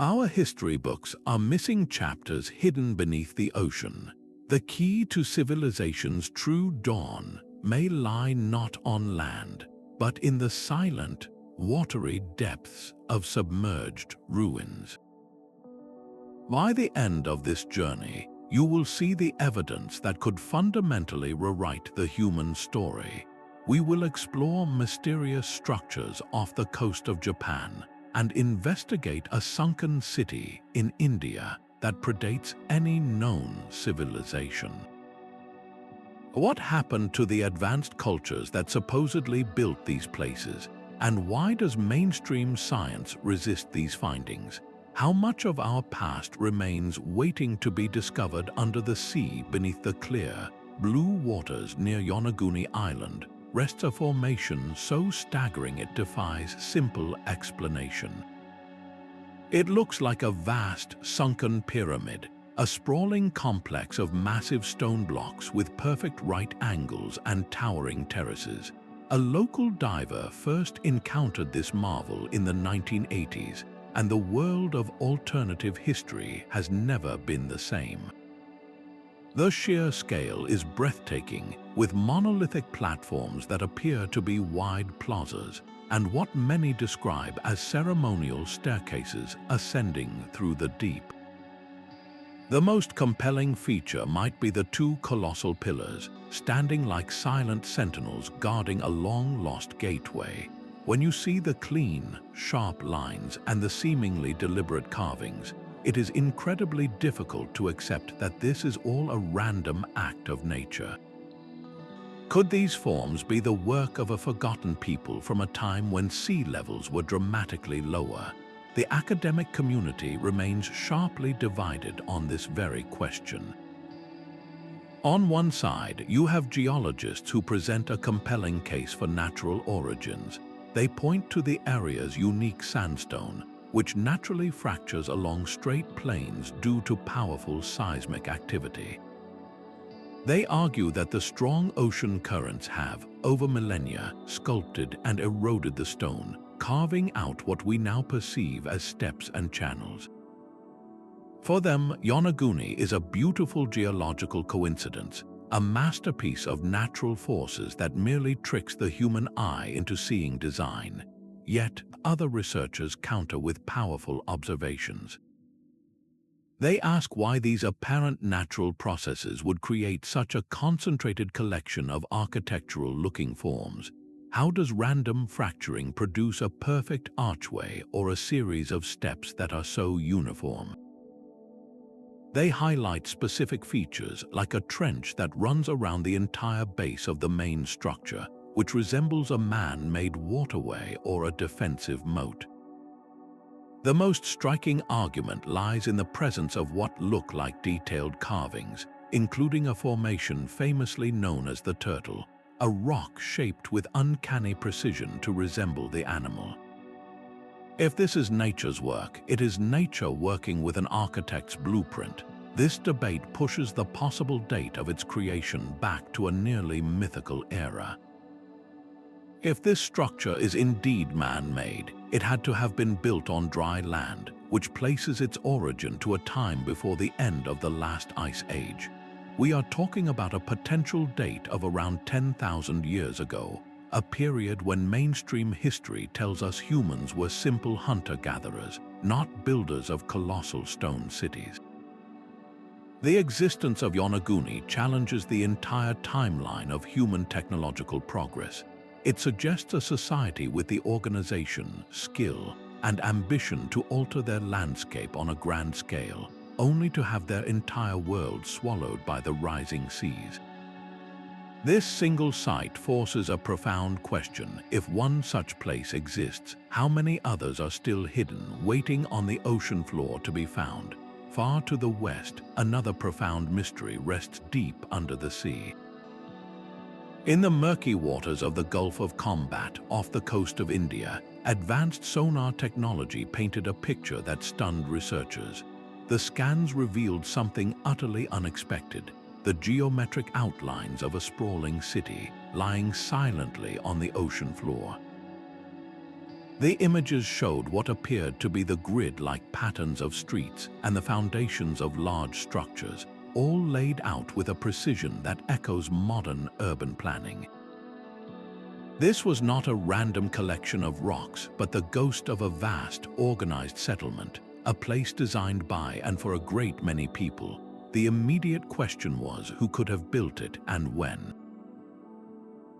Our history books are missing chapters hidden beneath the ocean. The key to civilization's true dawn may lie not on land, but in the silent, watery depths of submerged ruins. By the end of this journey, you will see the evidence that could fundamentally rewrite the human story. We will explore mysterious structures off the coast of Japan and investigate a sunken city in India that predates any known civilization. What happened to the advanced cultures that supposedly built these places, and why does mainstream science resist these findings? How much of our past remains waiting to be discovered under the sea beneath the clear, blue waters near Yonaguni Island rests a formation so staggering it defies simple explanation. It looks like a vast, sunken pyramid, a sprawling complex of massive stone blocks with perfect right angles and towering terraces. A local diver first encountered this marvel in the 1980s, and the world of alternative history has never been the same. The sheer scale is breathtaking, with monolithic platforms that appear to be wide plazas, and what many describe as ceremonial staircases ascending through the deep. The most compelling feature might be the two colossal pillars, standing like silent sentinels guarding a long-lost gateway. When you see the clean, sharp lines and the seemingly deliberate carvings, it is incredibly difficult to accept that this is all a random act of nature. Could these forms be the work of a forgotten people from a time when sea levels were dramatically lower? The academic community remains sharply divided on this very question. On one side, you have geologists who present a compelling case for natural origins. They point to the area's unique sandstone, which naturally fractures along straight plains due to powerful seismic activity. They argue that the strong ocean currents have, over millennia, sculpted and eroded the stone, carving out what we now perceive as steps and channels. For them, Yonaguni is a beautiful geological coincidence, a masterpiece of natural forces that merely tricks the human eye into seeing design. Yet, other researchers counter with powerful observations. They ask why these apparent natural processes would create such a concentrated collection of architectural-looking forms. How does random fracturing produce a perfect archway or a series of steps that are so uniform? They highlight specific features like a trench that runs around the entire base of the main structure, which resembles a man-made waterway or a defensive moat. The most striking argument lies in the presence of what look like detailed carvings, including a formation famously known as the turtle, a rock shaped with uncanny precision to resemble the animal. If this is nature's work, it is nature working with an architect's blueprint. This debate pushes the possible date of its creation back to a nearly mythical era. If this structure is indeed man-made, it had to have been built on dry land, which places its origin to a time before the end of the last ice age. We are talking about a potential date of around 10,000 years ago, a period when mainstream history tells us humans were simple hunter-gatherers, not builders of colossal stone cities. The existence of Yonaguni challenges the entire timeline of human technological progress. It suggests a society with the organization, skill, and ambition to alter their landscape on a grand scale, only to have their entire world swallowed by the rising seas. This single site forces a profound question. If one such place exists, how many others are still hidden, waiting on the ocean floor to be found? Far to the west, another profound mystery rests deep under the sea. In the murky waters of the Gulf of Khambhat off the coast of India, advanced sonar technology painted a picture that stunned researchers. The scans revealed something utterly unexpected: the geometric outlines of a sprawling city lying silently on the ocean floor. The images showed what appeared to be the grid-like patterns of streets and the foundations of large structures, all laid out with a precision that echoes modern urban planning. This was not a random collection of rocks, but the ghost of a vast, organized settlement, a place designed by and for a great many people. The immediate question was who could have built it and when.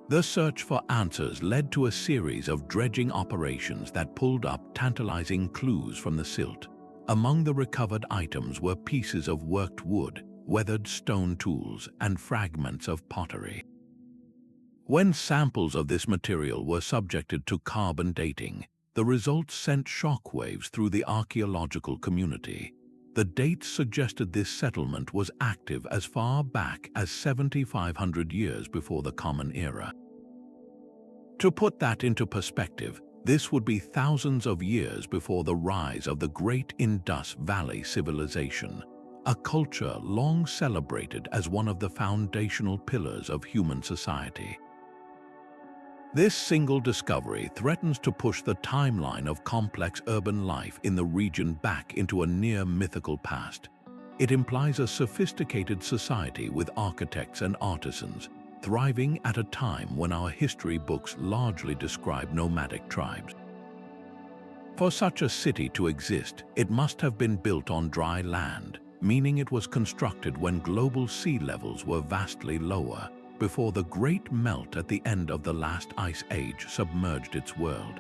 The search for answers led to a series of dredging operations that pulled up tantalizing clues from the silt. Among the recovered items were pieces of worked wood, weathered stone tools, and fragments of pottery. When samples of this material were subjected to carbon dating, the results sent shockwaves through the archaeological community. The dates suggested this settlement was active as far back as 7,500 years before the Common Era. To put that into perspective, this would be thousands of years before the rise of the Great Indus Valley Civilization, a culture long celebrated as one of the foundational pillars of human society. This single discovery threatens to push the timeline of complex urban life in the region back into a near-mythical past. It implies a sophisticated society with architects and artisans, thriving at a time when our history books largely describe nomadic tribes. For such a city to exist, it must have been built on dry land, meaning it was constructed when global sea levels were vastly lower, before the great melt at the end of the last ice age submerged its world.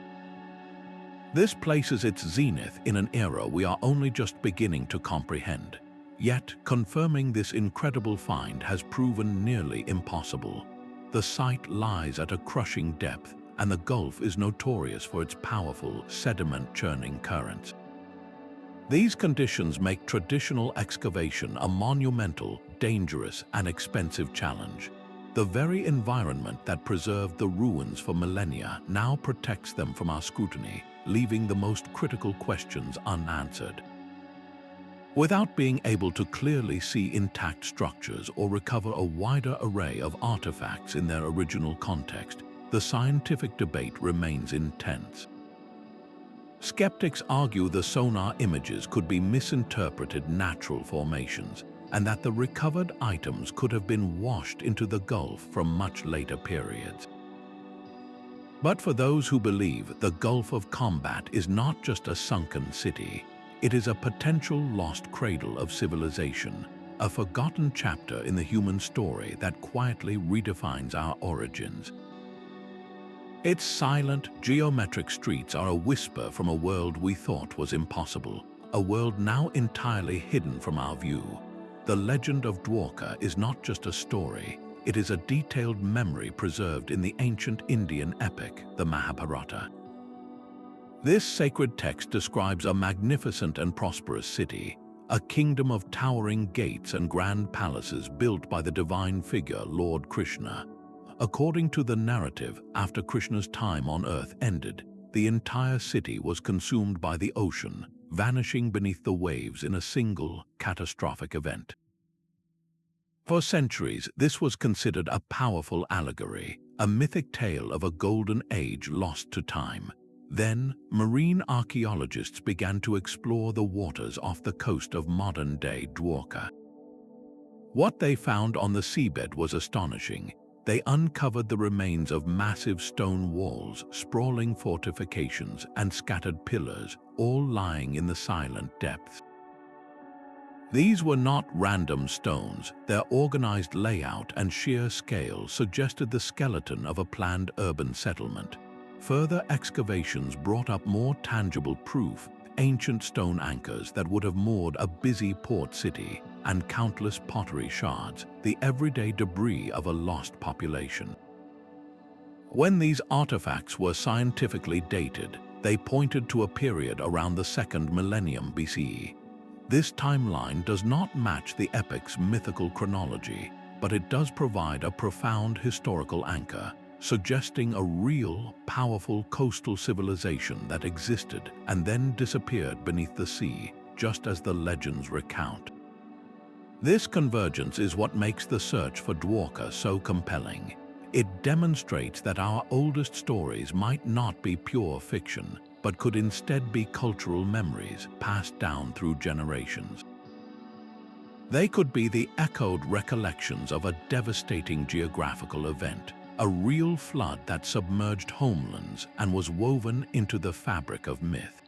This places its zenith in an era we are only just beginning to comprehend. Yet, confirming this incredible find has proven nearly impossible. The site lies at a crushing depth, and the Gulf is notorious for its powerful, sediment-churning currents. These conditions make traditional excavation a monumental, dangerous, and expensive challenge. The very environment that preserved the ruins for millennia now protects them from our scrutiny, leaving the most critical questions unanswered. Without being able to clearly see intact structures or recover a wider array of artifacts in their original context, the scientific debate remains intense. Skeptics argue the sonar images could be misinterpreted natural formations, and that the recovered items could have been washed into the Gulf from much later periods. But for those who believe the Gulf of Khambhat is not just a sunken city, it is a potential lost cradle of civilization, a forgotten chapter in the human story that quietly redefines our origins. Its silent, geometric streets are a whisper from a world we thought was impossible, a world now entirely hidden from our view. The Legend of Dwarka is not just a story, it is a detailed memory preserved in the ancient Indian epic, the Mahabharata. This sacred text describes a magnificent and prosperous city, a kingdom of towering gates and grand palaces built by the divine figure Lord Krishna. According to the narrative, after Krishna's time on earth ended, the entire city was consumed by the ocean, vanishing beneath the waves in a single, catastrophic event. For centuries, this was considered a powerful allegory, a mythic tale of a golden age lost to time. Then, marine archaeologists began to explore the waters off the coast of modern-day Dwarka. What they found on the seabed was astonishing. They uncovered the remains of massive stone walls, sprawling fortifications, and scattered pillars, all lying in the silent depths. These were not random stones. Their organized layout and sheer scale suggested the skeleton of a planned urban settlement. Further excavations brought up more tangible proof, ancient stone anchors that would have moored a busy port city, and countless pottery shards, the everyday debris of a lost population. When these artifacts were scientifically dated, they pointed to a period around the 2nd millennium BCE. This timeline does not match the epic's mythical chronology, but it does provide a profound historical anchor, suggesting a real, powerful coastal civilization that existed and then disappeared beneath the sea, just as the legends recount. This convergence is what makes the search for Dwarka so compelling. It demonstrates that our oldest stories might not be pure fiction, but could instead be cultural memories passed down through generations. They could be the echoed recollections of a devastating geographical event, a real flood that submerged homelands and was woven into the fabric of myth.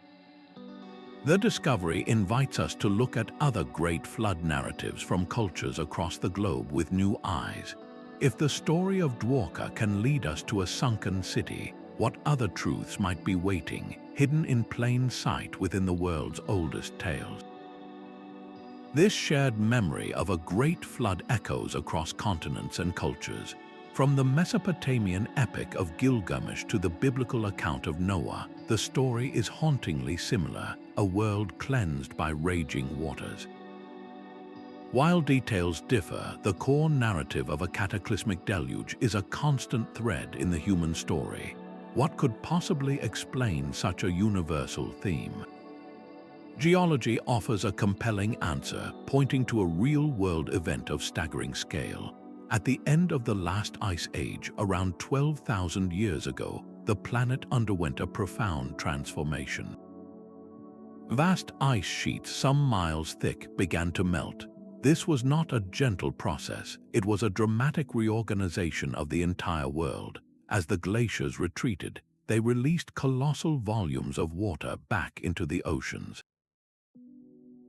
The discovery invites us to look at other great flood narratives from cultures across the globe with new eyes. If the story of Dwarka can lead us to a sunken city, what other truths might be waiting, hidden in plain sight within the world's oldest tales? This shared memory of a great flood echoes across continents and cultures. From the Mesopotamian epic of Gilgamesh to the biblical account of Noah, the story is hauntingly similar, a world cleansed by raging waters. While details differ, the core narrative of a cataclysmic deluge is a constant thread in the human story. What could possibly explain such a universal theme? Geology offers a compelling answer, pointing to a real-world event of staggering scale. At the end of the last ice age, around 12,000 years ago, the planet underwent a profound transformation. Vast ice sheets some miles thick began to melt. This was not a gentle process, it was a dramatic reorganization of the entire world. As the glaciers retreated, they released colossal volumes of water back into the oceans.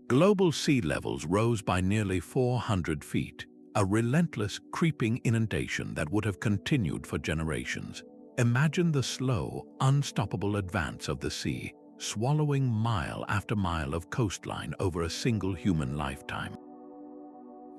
Global sea levels rose by nearly 400 feet, a relentless, creeping inundation that would have continued for generations. Imagine the slow, unstoppable advance of the sea, swallowing mile after mile of coastline over a single human lifetime.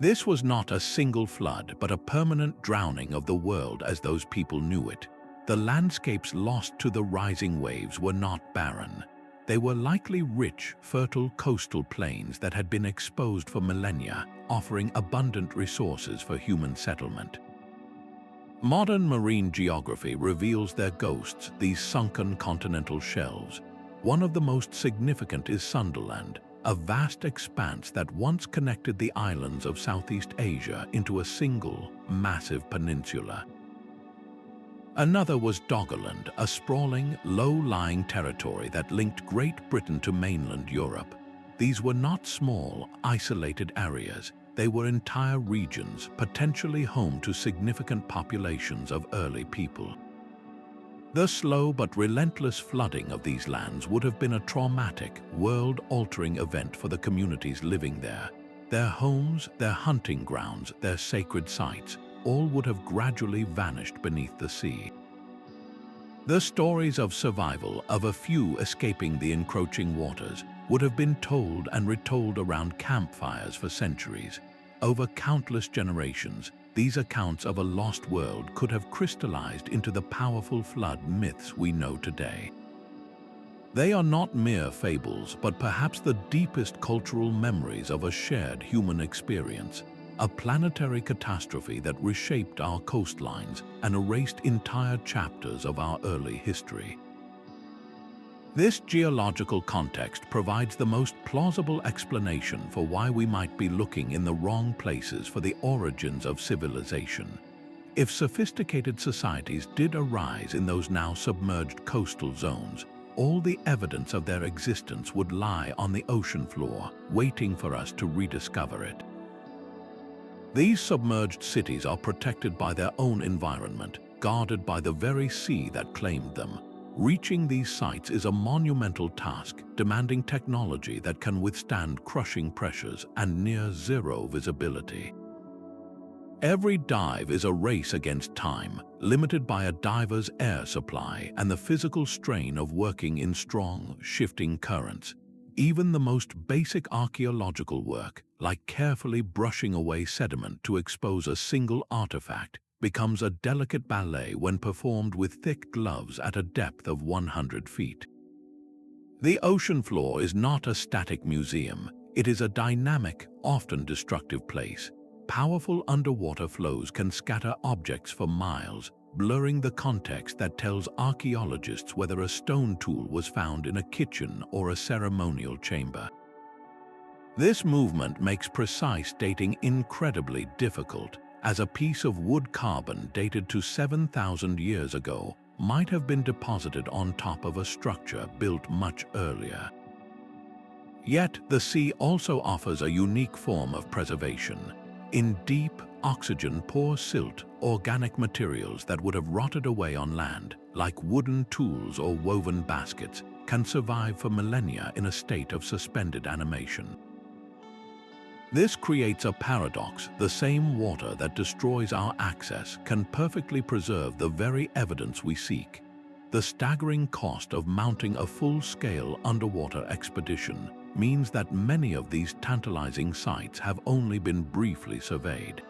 This was not a single flood, but a permanent drowning of the world as those people knew it. The landscapes lost to the rising waves were not barren. They were likely rich, fertile coastal plains that had been exposed for millennia, offering abundant resources for human settlement. Modern marine geography reveals their ghosts, these sunken continental shelves. One of the most significant is Sunderland, a vast expanse that once connected the islands of Southeast Asia into a single, massive peninsula. Another was Doggerland, a sprawling, low-lying territory that linked Great Britain to mainland Europe. These were not small, isolated areas. They were entire regions, potentially home to significant populations of early people. The slow but relentless flooding of these lands would have been a traumatic, world-altering event for the communities living there. Their homes, their hunting grounds, their sacred sites, all would have gradually vanished beneath the sea. The stories of survival of a few escaping the encroaching waters would have been told and retold around campfires for centuries. Over countless generations, these accounts of a lost world could have crystallized into the powerful flood myths we know today. They are not mere fables, but perhaps the deepest cultural memories of a shared human experience, a planetary catastrophe that reshaped our coastlines and erased entire chapters of our early history. This geological context provides the most plausible explanation for why we might be looking in the wrong places for the origins of civilization. If sophisticated societies did arise in those now submerged coastal zones, all the evidence of their existence would lie on the ocean floor, waiting for us to rediscover it. These submerged cities are protected by their own environment, guarded by the very sea that claimed them. Reaching these sites is a monumental task, demanding technology that can withstand crushing pressures and near-zero visibility. Every dive is a race against time, limited by a diver's air supply and the physical strain of working in strong, shifting currents. Even the most basic archaeological work, like carefully brushing away sediment to expose a single artifact, becomes a delicate ballet when performed with thick gloves at a depth of 100 feet. The ocean floor is not a static museum. It is a dynamic, often destructive place. Powerful underwater flows can scatter objects for miles, blurring the context that tells archaeologists whether a stone tool was found in a kitchen or a ceremonial chamber. This movement makes precise dating incredibly difficult, as a piece of wood carbon dated to 7,000 years ago might have been deposited on top of a structure built much earlier. Yet, the sea also offers a unique form of preservation. In deep, oxygen-poor silt, organic materials that would have rotted away on land, like wooden tools or woven baskets, can survive for millennia in a state of suspended animation. This creates a paradox. The same water that destroys our access can perfectly preserve the very evidence we seek. The staggering cost of mounting a full-scale underwater expedition means that many of these tantalizing sites have only been briefly surveyed.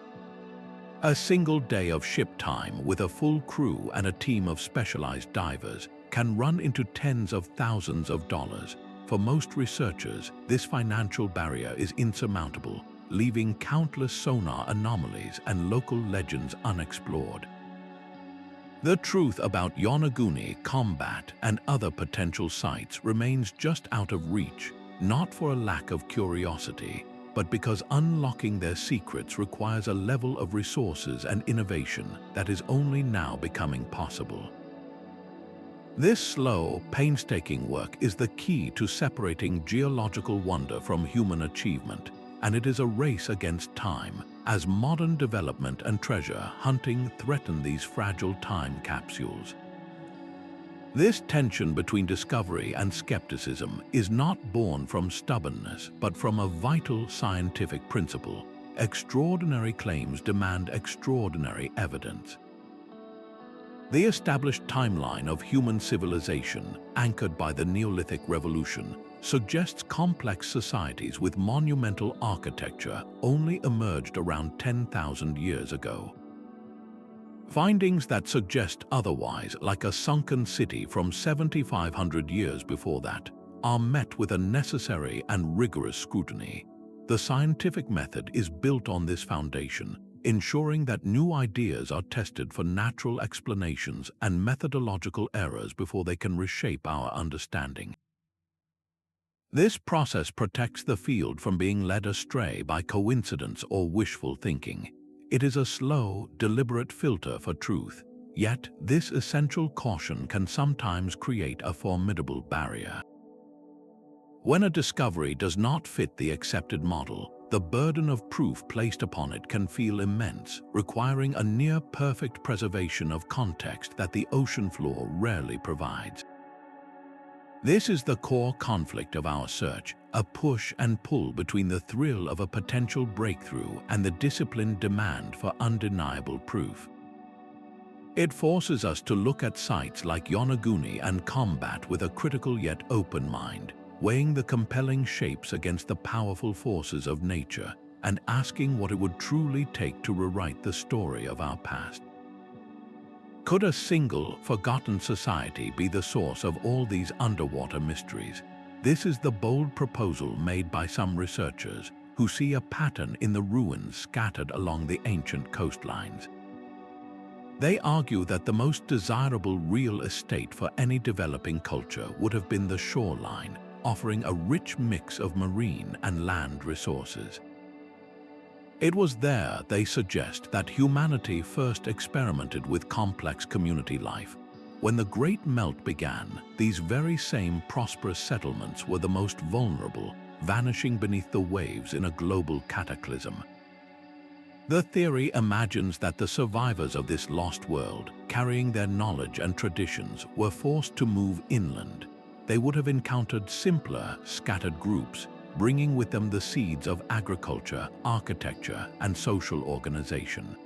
A single day of ship time with a full crew and a team of specialized divers can run into tens of thousands of dollars. For most researchers, this financial barrier is insurmountable, leaving countless sonar anomalies and local legends unexplored. The truth about Yonaguni, Khambhat, and other potential sites remains just out of reach, not for a lack of curiosity, but because unlocking their secrets requires a level of resources and innovation that is only now becoming possible. This slow, painstaking work is the key to separating geological wonder from human achievement, and it is a race against time, as modern development and treasure hunting threaten these fragile time capsules. This tension between discovery and skepticism is not born from stubbornness, but from a vital scientific principle. Extraordinary claims demand extraordinary evidence. The established timeline of human civilization, anchored by the Neolithic Revolution, suggests complex societies with monumental architecture only emerged around 10,000 years ago. Findings that suggest otherwise, like a sunken city from 7,500 years before that, are met with a necessary and rigorous scrutiny. The scientific method is built on this foundation, ensuring that new ideas are tested for natural explanations and methodological errors before they can reshape our understanding. This process protects the field from being led astray by coincidence or wishful thinking. It is a slow, deliberate filter for truth, yet this essential caution can sometimes create a formidable barrier. When a discovery does not fit the accepted model, the burden of proof placed upon it can feel immense, requiring a near-perfect preservation of context that the ocean floor rarely provides. This is the core conflict of our search, a push and pull between the thrill of a potential breakthrough and the disciplined demand for undeniable proof. It forces us to look at sites like Yonaguni and Khambhat with a critical yet open mind, weighing the compelling shapes against the powerful forces of nature and asking what it would truly take to rewrite the story of our past. Could a single, forgotten society be the source of all these underwater mysteries? This is the bold proposal made by some researchers who see a pattern in the ruins scattered along the ancient coastlines. They argue that the most desirable real estate for any developing culture would have been the shoreline, offering a rich mix of marine and land resources. It was there, they suggest, that humanity first experimented with complex community life. When the Great Melt began, these very same prosperous settlements were the most vulnerable, vanishing beneath the waves in a global cataclysm. The theory imagines that the survivors of this lost world, carrying their knowledge and traditions, were forced to move inland. They would have encountered simpler, scattered groups, bringing with them the seeds of agriculture, architecture, and social organization.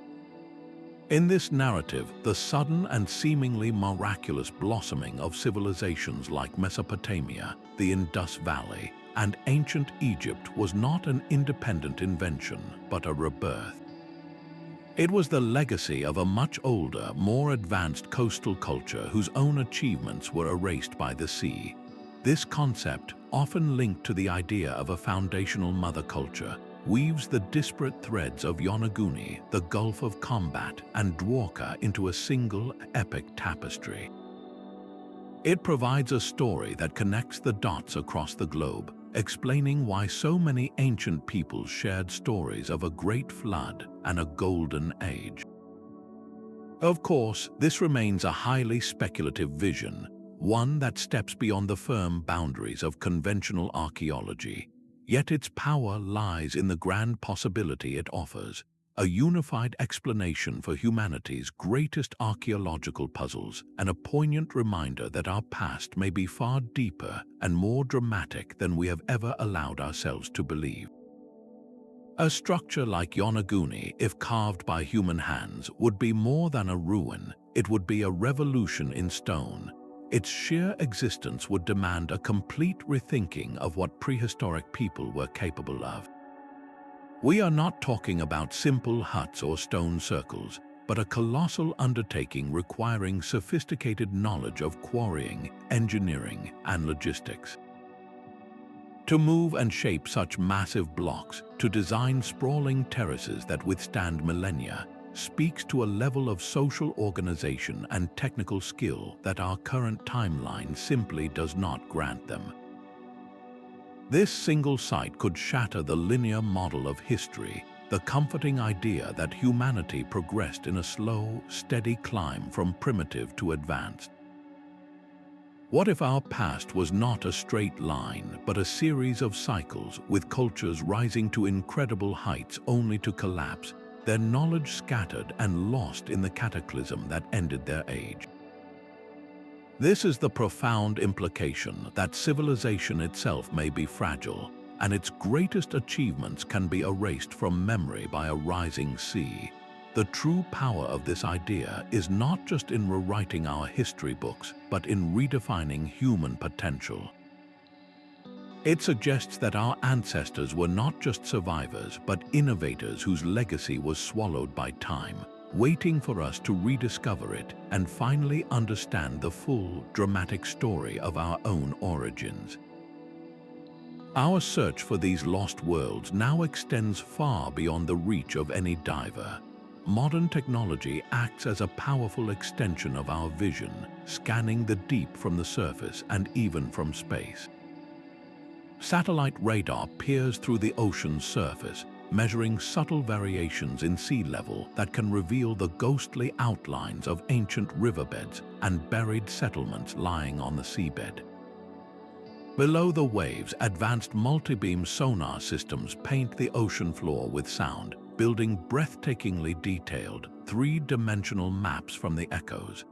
In this narrative, the sudden and seemingly miraculous blossoming of civilizations like Mesopotamia, the Indus Valley, and ancient Egypt was not an independent invention, but a rebirth. It was the legacy of a much older, more advanced coastal culture whose own achievements were erased by the sea. This concept, often linked to the idea of a foundational mother culture, weaves the disparate threads of Yonaguni, the Gulf of Khambhat, and Dwarka into a single epic tapestry. It provides a story that connects the dots across the globe, explaining why so many ancient peoples shared stories of a great flood and a golden age. Of course, this remains a highly speculative vision, one that steps beyond the firm boundaries of conventional archaeology. Yet its power lies in the grand possibility it offers, a unified explanation for humanity's greatest archaeological puzzles, and a poignant reminder that our past may be far deeper and more dramatic than we have ever allowed ourselves to believe. A structure like Yonaguni, if carved by human hands, would be more than a ruin. It would be a revolution in stone. Its sheer existence would demand a complete rethinking of what prehistoric people were capable of. We are not talking about simple huts or stone circles, but a colossal undertaking requiring sophisticated knowledge of quarrying, engineering, and logistics. To move and shape such massive blocks, to design sprawling terraces that withstand millennia, speaks to a level of social organization and technical skill that our current timeline simply does not grant them. This single site could shatter the linear model of history, the comforting idea that humanity progressed in a slow, steady climb from primitive to advanced. What if our past was not a straight line, but a series of cycles, with cultures rising to incredible heights only to collapse, their knowledge scattered and lost in the cataclysm that ended their age? This is the profound implication that civilization itself may be fragile, and its greatest achievements can be erased from memory by a rising sea. The true power of this idea is not just in rewriting our history books, but in redefining human potential. It suggests that our ancestors were not just survivors, but innovators whose legacy was swallowed by time, waiting for us to rediscover it and finally understand the full, dramatic story of our own origins. Our search for these lost worlds now extends far beyond the reach of any diver. Modern technology acts as a powerful extension of our vision, scanning the deep from the surface and even from space. Satellite radar peers through the ocean's surface, measuring subtle variations in sea level that can reveal the ghostly outlines of ancient riverbeds and buried settlements lying on the seabed. Below the waves, advanced multibeam sonar systems paint the ocean floor with sound, building breathtakingly detailed, three-dimensional maps from the echoes.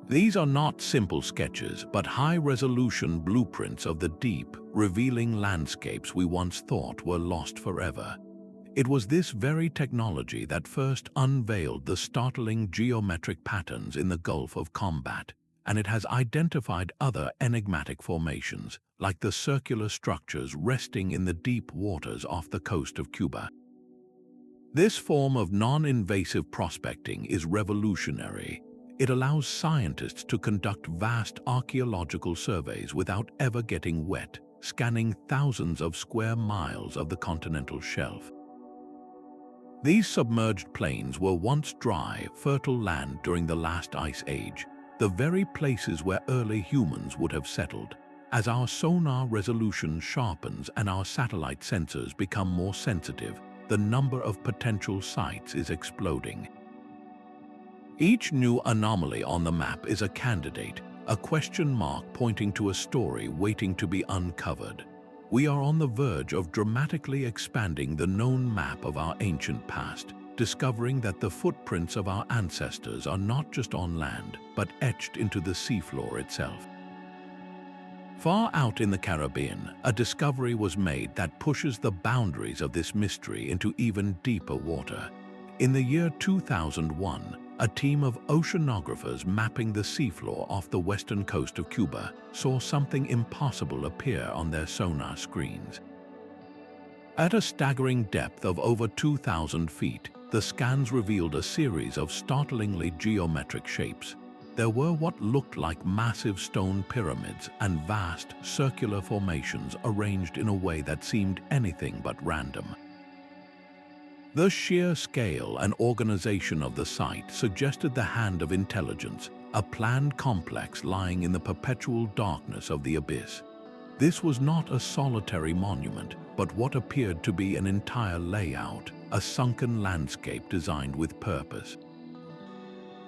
These are not simple sketches, but high-resolution blueprints of the deep, revealing landscapes we once thought were lost forever. It was this very technology that first unveiled the startling geometric patterns in the Gulf of Khambhat, and it has identified other enigmatic formations, like the circular structures resting in the deep waters off the coast of Cuba. This form of non-invasive prospecting is revolutionary. It allows scientists to conduct vast archaeological surveys without ever getting wet, scanning thousands of square miles of the continental shelf. These submerged plains were once dry, fertile land during the last ice age, the very places where early humans would have settled. As our sonar resolution sharpens and our satellite sensors become more sensitive, the number of potential sites is exploding. Each new anomaly on the map is a candidate, a question mark pointing to a story waiting to be uncovered. We are on the verge of dramatically expanding the known map of our ancient past, discovering that the footprints of our ancestors are not just on land, but etched into the seafloor itself. Far out in the Caribbean, a discovery was made that pushes the boundaries of this mystery into even deeper water. In the year 2001, a team of oceanographers mapping the seafloor off the western coast of Cuba saw something impossible appear on their sonar screens. At a staggering depth of over 2,000 feet, the scans revealed a series of startlingly geometric shapes. There were what looked like massive stone pyramids and vast, circular formations arranged in a way that seemed anything but random. The sheer scale and organization of the site suggested the hand of intelligence, a planned complex lying in the perpetual darkness of the abyss. This was not a solitary monument, but what appeared to be an entire layout, a sunken landscape designed with purpose.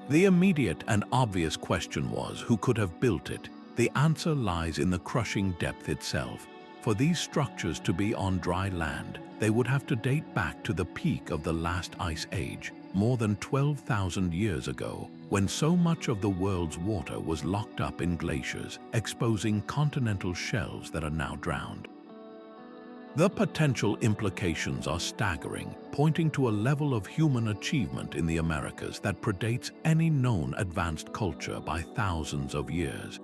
The immediate and obvious question was, who could have built it? The answer lies in the crushing depth itself. For these structures to be on dry land, they would have to date back to the peak of the last ice age, more than 12,000 years ago, when so much of the world's water was locked up in glaciers, exposing continental shelves that are now drowned. The potential implications are staggering, pointing to a level of human achievement in the Americas that predates any known advanced culture by thousands of years.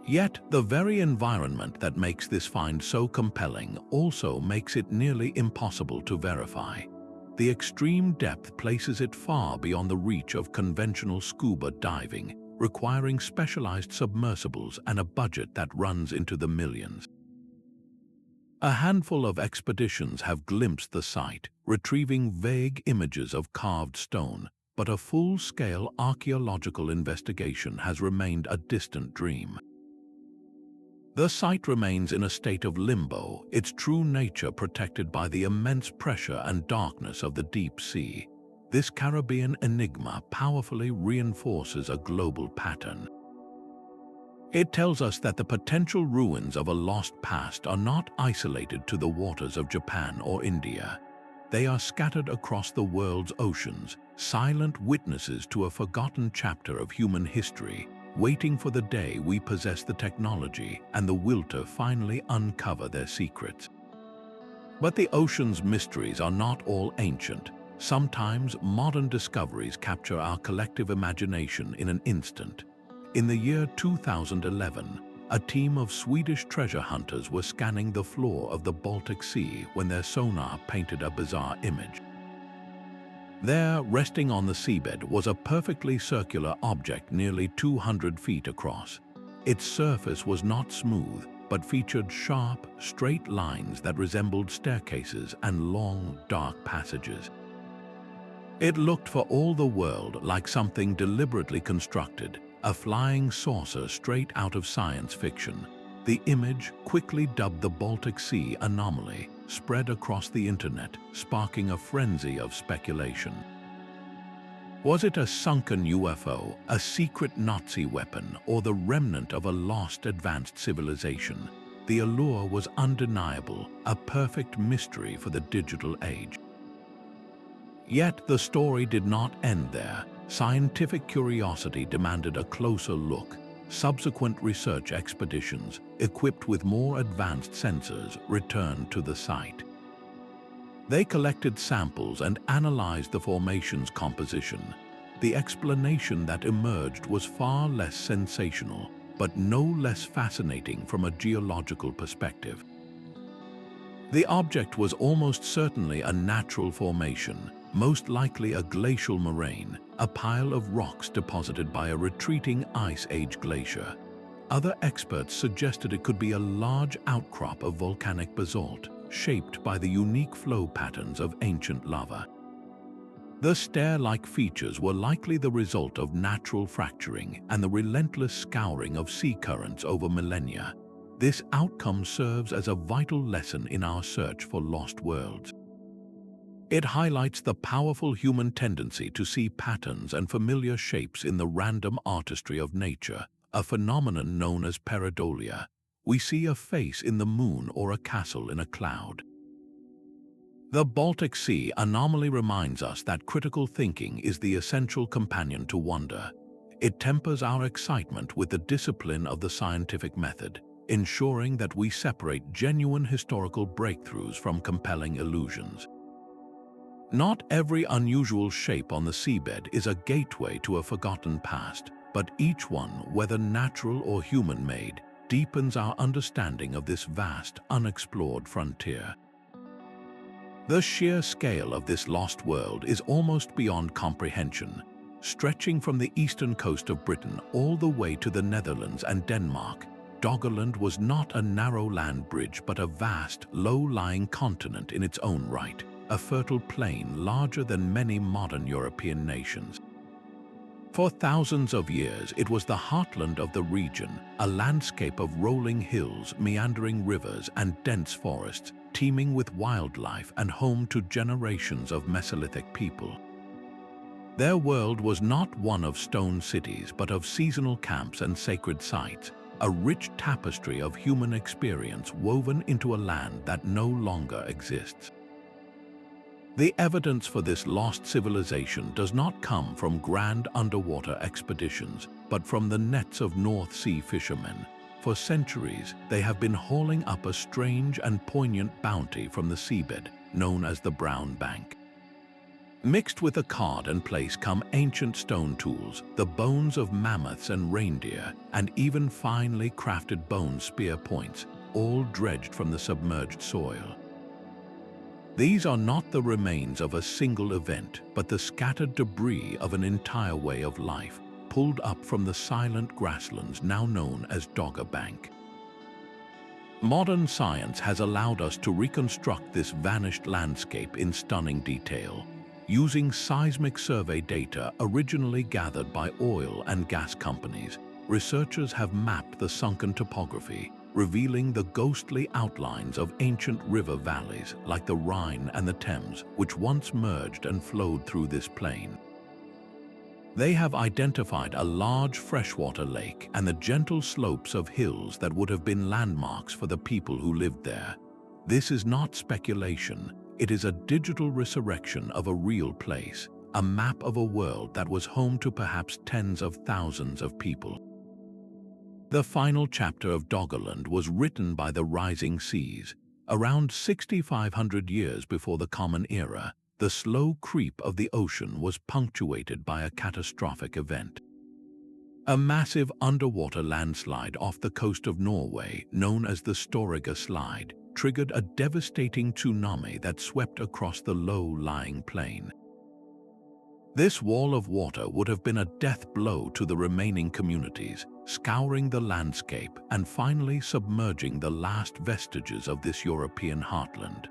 Yet, the very environment that makes this find so compelling also makes it nearly impossible to verify. The extreme depth places it far beyond the reach of conventional scuba diving, requiring specialized submersibles and a budget that runs into the millions. A handful of expeditions have glimpsed the site, retrieving vague images of carved stone, but a full-scale archaeological investigation has remained a distant dream. The site remains in a state of limbo, its true nature protected by the immense pressure and darkness of the deep sea. This Caribbean enigma powerfully reinforces a global pattern. It tells us that the potential ruins of a lost past are not isolated to the waters of Japan or India. They are scattered across the world's oceans, silent witnesses to a forgotten chapter of human history, waiting for the day we possess the technology and the will to finally uncover their secrets. But the ocean's mysteries are not all ancient. Sometimes modern discoveries capture our collective imagination in an instant. In the year 2011, a team of Swedish treasure hunters were scanning the floor of the Baltic Sea when their sonar painted a bizarre image. There, resting on the seabed, was a perfectly circular object nearly 200 feet across. Its surface was not smooth, but featured sharp, straight lines that resembled staircases and long, dark passages. It looked for all the world like something deliberately constructed, a flying saucer straight out of science fiction. The image, quickly dubbed the Baltic Sea Anomaly, spread across the internet, sparking a frenzy of speculation. Was it a sunken UFO, a secret Nazi weapon, or the remnant of a lost advanced civilization? The allure was undeniable, a perfect mystery for the digital age. Yet the story did not end there. Scientific curiosity demanded a closer look. Subsequent research expeditions, equipped with more advanced sensors, returned to the site. They collected samples and analyzed the formation's composition. The explanation that emerged was far less sensational, but no less fascinating from a geological perspective. The object was almost certainly a natural formation, most likely a glacial moraine, a pile of rocks deposited by a retreating ice age glacier. Other experts suggested it could be a large outcrop of volcanic basalt, shaped by the unique flow patterns of ancient lava. The stair-like features were likely the result of natural fracturing and the relentless scouring of sea currents over millennia. This outcome serves as a vital lesson in our search for lost worlds. It highlights the powerful human tendency to see patterns and familiar shapes in the random artistry of nature, a phenomenon known as pareidolia. We see a face in the moon or a castle in a cloud. The Baltic Sea Anomaly reminds us that critical thinking is the essential companion to wonder. It tempers our excitement with the discipline of the scientific method, ensuring that we separate genuine historical breakthroughs from compelling illusions. Not every unusual shape on the seabed is a gateway to a forgotten past, but each one, whether natural or human-made, deepens our understanding of this vast, unexplored frontier. The sheer scale of this lost world is almost beyond comprehension. Stretching from the eastern coast of Britain all the way to the Netherlands and Denmark, Doggerland was not a narrow land bridge but a vast, low-lying continent in its own right, a fertile plain larger than many modern European nations. For thousands of years, it was the heartland of the region, a landscape of rolling hills, meandering rivers, and dense forests, teeming with wildlife and home to generations of Mesolithic people. Their world was not one of stone cities, but of seasonal camps and sacred sites, a rich tapestry of human experience woven into a land that no longer exists. The evidence for this lost civilization does not come from grand underwater expeditions, but from the nets of North Sea fishermen. For centuries, they have been hauling up a strange and poignant bounty from the seabed, known as the Brown Bank. Mixed with the card and place come ancient stone tools, the bones of mammoths and reindeer, and even finely crafted bone spear points, all dredged from the submerged soil. These are not the remains of a single event, but the scattered debris of an entire way of life, pulled up from the silent grasslands now known as Dogger Bank. Modern science has allowed us to reconstruct this vanished landscape in stunning detail. Using seismic survey data originally gathered by oil and gas companies, researchers have mapped the sunken topography, revealing the ghostly outlines of ancient river valleys like the Rhine and the Thames, which once merged and flowed through this plain. They have identified a large freshwater lake and the gentle slopes of hills that would have been landmarks for the people who lived there. This is not speculation. It is a digital resurrection of a real place, a map of a world that was home to perhaps tens of thousands of people. The final chapter of Doggerland was written by the rising seas. Around 6,500 years before the Common Era, the slow creep of the ocean was punctuated by a catastrophic event. A massive underwater landslide off the coast of Norway, known as the Storegga slide, triggered a devastating tsunami that swept across the low-lying plain. This wall of water would have been a death blow to the remaining communities, scouring the landscape and finally submerging the last vestiges of this European heartland.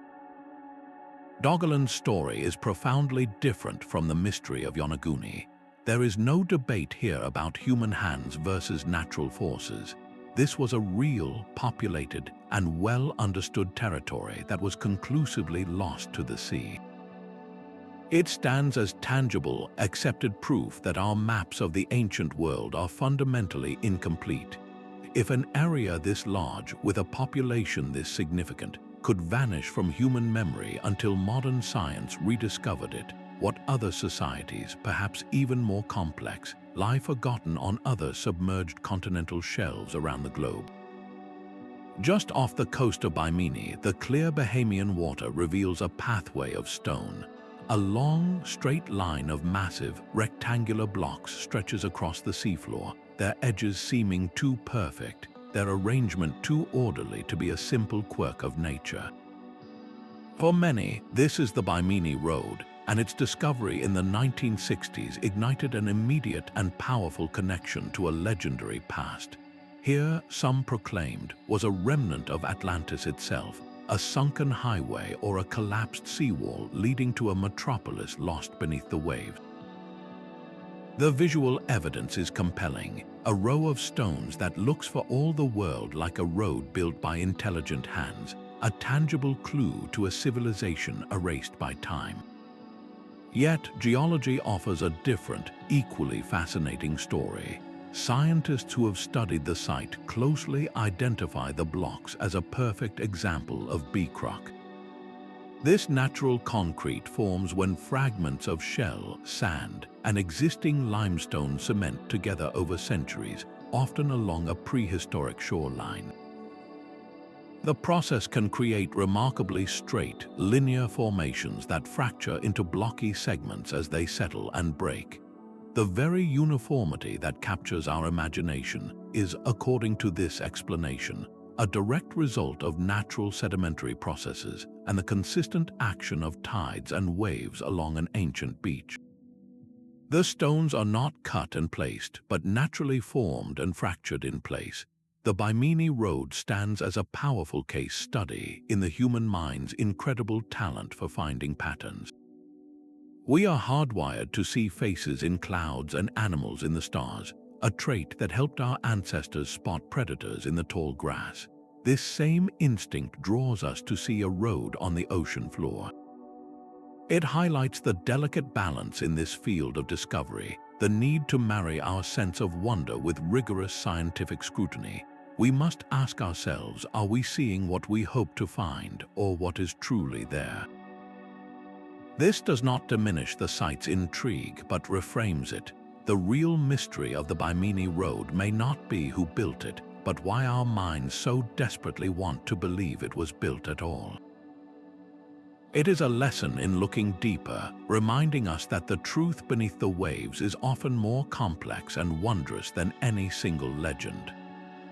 Doggerland's story is profoundly different from the mystery of Yonaguni. There is no debate here about human hands versus natural forces. This was a real, populated, and well-understood territory that was conclusively lost to the sea. It stands as tangible, accepted proof that our maps of the ancient world are fundamentally incomplete. If an area this large, with a population this significant, could vanish from human memory until modern science rediscovered it, what other societies, perhaps even more complex, lie forgotten on other submerged continental shelves around the globe? Just off the coast of Bimini, the clear Bahamian water reveals a pathway of stone. A long, straight line of massive, rectangular blocks stretches across the seafloor, their edges seeming too perfect, their arrangement too orderly to be a simple quirk of nature. For many, this is the Bimini Road, and its discovery in the 1960s ignited an immediate and powerful connection to a legendary past. Here, some proclaimed, was a remnant of Atlantis itself, a sunken highway or a collapsed seawall leading to a metropolis lost beneath the waves. The visual evidence is compelling, a row of stones that looks for all the world like a road built by intelligent hands, a tangible clue to a civilization erased by time. Yet, geology offers a different, equally fascinating story. Scientists who have studied the site closely identify the blocks as a perfect example of bicroc. This natural concrete forms when fragments of shell, sand, and existing limestone cement together over centuries, often along a prehistoric shoreline. The process can create remarkably straight, linear formations that fracture into blocky segments as they settle and break. The very uniformity that captures our imagination is, according to this explanation, a direct result of natural sedimentary processes and the consistent action of tides and waves along an ancient beach. The stones are not cut and placed, but naturally formed and fractured in place. The Bimini Road stands as a powerful case study in the human mind's incredible talent for finding patterns. We are hardwired to see faces in clouds and animals in the stars, a trait that helped our ancestors spot predators in the tall grass. This same instinct draws us to see a road on the ocean floor. It highlights the delicate balance in this field of discovery, the need to marry our sense of wonder with rigorous scientific scrutiny. We must ask ourselves, are we seeing what we hope to find, or what is truly there? This does not diminish the site's intrigue, but reframes it. The real mystery of the Bimini Road may not be who built it, but why our minds so desperately want to believe it was built at all. It is a lesson in looking deeper, reminding us that the truth beneath the waves is often more complex and wondrous than any single legend.